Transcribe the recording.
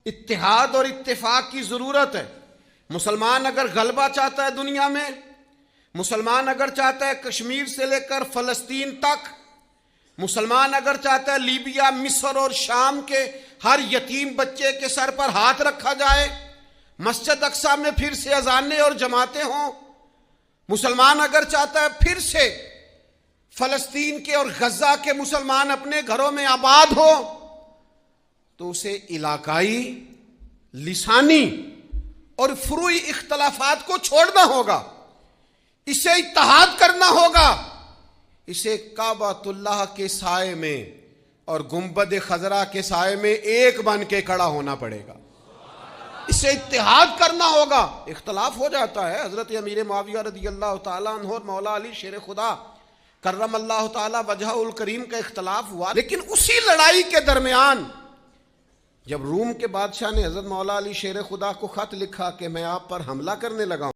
اتحاد اور اتفاق کی ضرورت ہے۔ مسلمان اگر غلبہ چاہتا ہے دنیا میں، مسلمان اگر چاہتا ہے کشمیر سے لے کر فلسطین تک، مسلمان اگر چاہتا ہے لیبیا، مصر اور شام کے ہر یتیم بچے کے سر پر ہاتھ رکھا جائے، مسجد اقصی میں پھر سے اذانیں اور جماعتیں ہوں، مسلمان اگر چاہتا ہے پھر سے فلسطین کے اور غزہ کے مسلمان اپنے گھروں میں آباد ہو، تو اسے علاقائی، لسانی اور فروعی اختلافات کو چھوڑنا ہوگا، اسے اتحاد کرنا ہوگا، اسے کعبۃ اللہ کے سائے میں اور گنبد خضرا کے سائے میں ایک بن کے کھڑا ہونا پڑے گا، اسے اتحاد کرنا ہوگا۔ اختلاف ہو جاتا ہے، حضرت امیر معاویہ رضی اللہ تعالیٰ عنہ اور مولا علی شیر خدا کرم اللہ تعالیٰ وجہہ الکریم کا اختلاف ہوا، لیکن اسی لڑائی کے درمیان جب روم کے بادشاہ نے حضرت مولا علی شیر خدا کو خط لکھا کہ میں آپ پر حملہ کرنے لگا ہوں،